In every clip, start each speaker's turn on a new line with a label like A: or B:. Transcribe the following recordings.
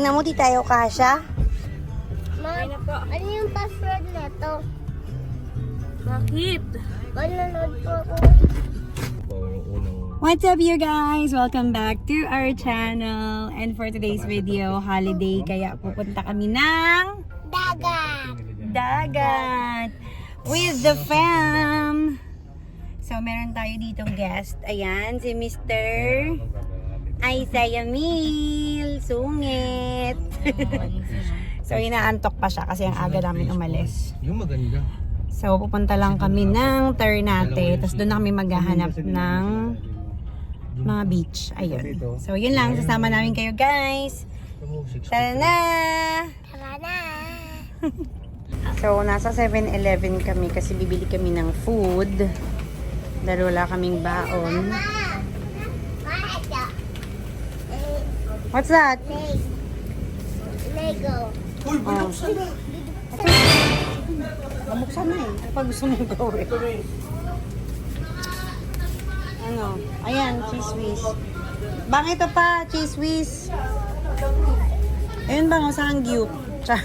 A: Tingnan mo, di tayo kasha.
B: Ano yung password na to?
C: Bakit?
B: Nanonood po ako.
A: What's up you guys? Welcome back to our channel. And for today's video, holiday, kaya pupunta kami ng dagat with the fam. So meron tayo ditong guest. Ayan, si Mr. Isaiah Mil Sungit. So inaantok pa siya kasi ang aga namin umalis.
D: Yung maganda.
A: So pupunta lang kami ng Ternate. Tapos doon na kami maghahanap ng mga beach. Ayun. So yun lang, sasama namin kayo guys. Tara na!
B: Tara na!
A: So nasa 7-Eleven kami kasi bibili kami ng food. Dahil wala kaming baon. What's that?
B: Lego.
A: Oh. Buksan na eh. Kapag gusto mong gawin. Ano? Ayan, cheese whiz. Bang ito pa, cheese whiz. Ayun bang, o saan gyup? Char.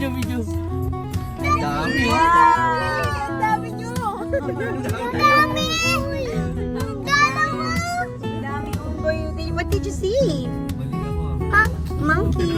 D: Video. Ang dami.
B: Ang dami nyo! Ang dami!
A: Ang dami unggoy. What did you see?
D: Balik ako.
A: Monkey.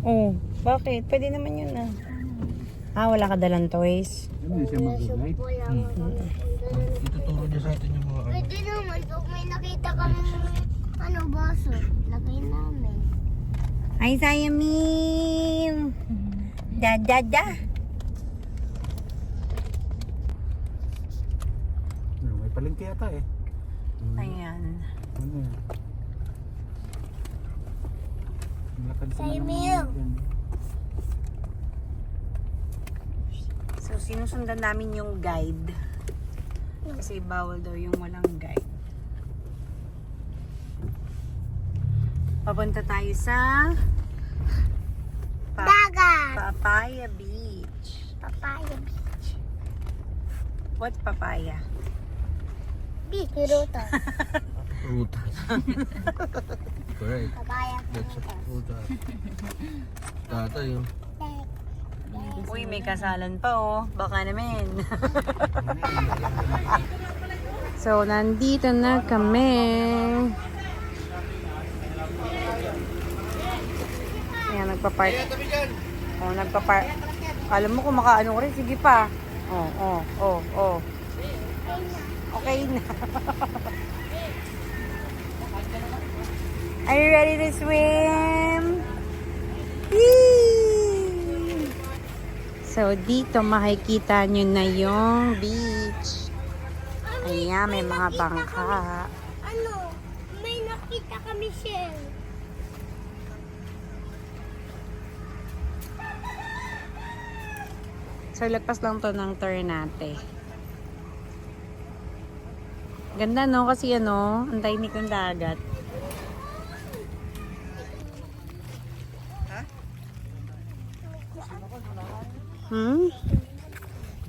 A: Oh, bakit? Pwede naman yun ah. Ah, wala ka dalang toys.
D: Hindi siya mag-light. Ituturo niya sa atin yung mga ano.
B: Pwede naman pag may nakita kami baso. Lagay namin.
A: Ay, Sayamil! Da.
D: May palengke yata eh.
A: Ayan.
D: Ano yan? Lakad sa
B: Sayamil!
A: So, sinusundan namin yung guide. Kasi bawal daw yung walang guide. Papunta tayo sa
B: Dagat!
A: Papaya Beach.
B: Papaya beach.
A: What's papaya?
B: Beach. Ruta.
D: Ruta. Correct.
B: Papaya
D: That's ruta. Tata yun.
A: Uy, may kasalan pa oh. Baka naman. So, nandito na kami. Ayan, nagpa-park. Oh, nagpa-park. Alam mo kung makaano ko rin, sige pa. Oh. Okay na. Are you ready to swim? Yee! So, dito makikita nyo na yung beach. Ayan, may mga bangka.
B: May nakita kami shell.
A: So, lagpas lang to ng Ternate. Ganda no? Kasi ano, ang tahimik ng dagat.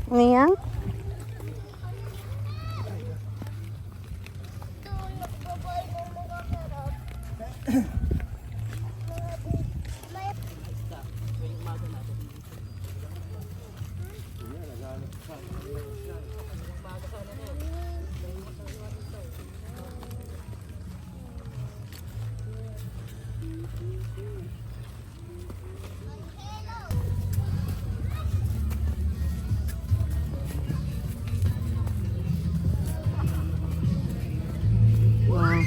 A: Ano yan? Wow.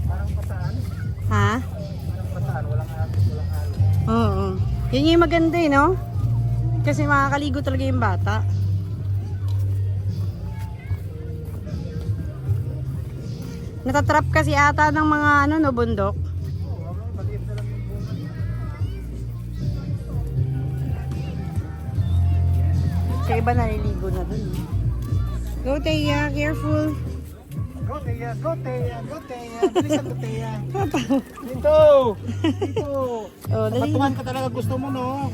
D: Parang pataan.
A: Ha?
D: Parang pataan. Walang halo.
A: Oo. Yun yung maganda eh, no? Kasi makakaligo talaga yung bata. Natatrap kasi ata ng mga ano, no, bundok.
D: Oo, maliit na lang yung bunga.
A: Sa iba naliligo na dun. Go, Teya. Careful.
D: Go, Teya. Go, Teya. Go, Teya. Bilisan mo, Teya. Dito. Dito.
A: Oh, dali.
D: Patungan ka talaga gusto mo, no?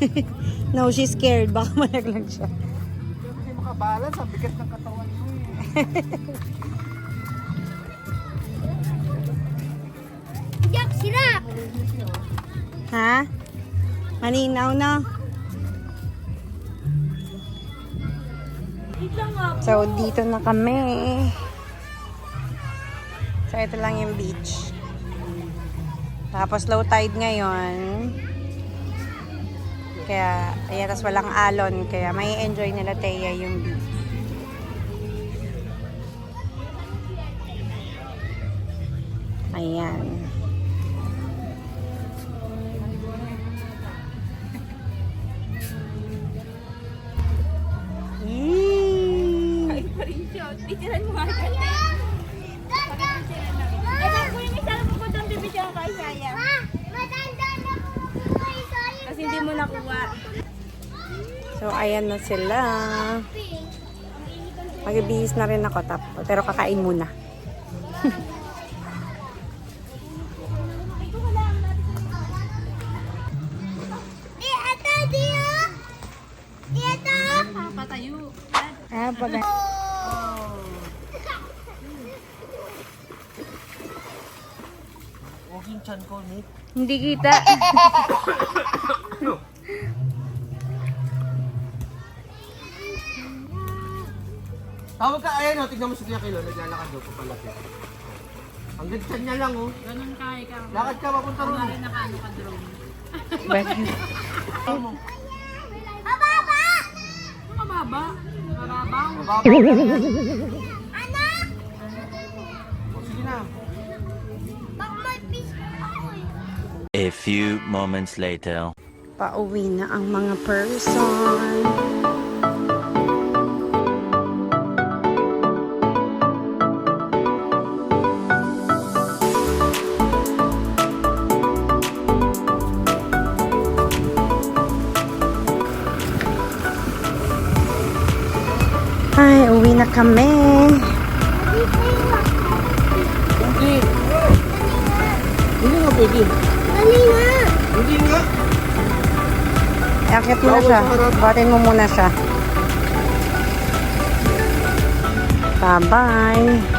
A: No, she's scared. Baka malaglag siya.
D: Hindi makabalance. Ang bigat ng katawan mo eh.
B: Jack, sila!
A: Ha? Maninaw na. So, dito na kami. So, ito lang yung beach. Tapos, low tide ngayon. Kaya, ayan, tas walang alon. Kaya, may enjoy nila Teya yung beach. Ayan.
B: Picturean mo nga. Kasi hindi mo nakuha.
A: So, ayan na sila. Magbibihis na rin ako, pero kakain muna.
B: Papatayo.
A: Ah, pag...
D: Huwag yung chan ko, Nick.
A: Hindi kita.
D: Tawag ka, ayan o, tignan mo si Kuya Kilo, naglalakad daw papalapit. Ang ganda niya lang oh.
B: Ganun kaya ka.
D: Lakad ka, papunta ron.
B: Wala rin nakaano ka drone.
D: Tawag mo.
B: Mababa! Mababa? Mababang.
D: Mababa.
B: Anak!
D: O, sige na.
B: Bak may fish ako eh.
C: A few moments later.
A: Pauwi na ang mga person. Ay, uwi na kami.
D: Hindi. Hindi nga pwede.
B: Dali nga!
D: Hindi nga.
A: Akit mo na siya. Batin mo muna siya. Bye-bye.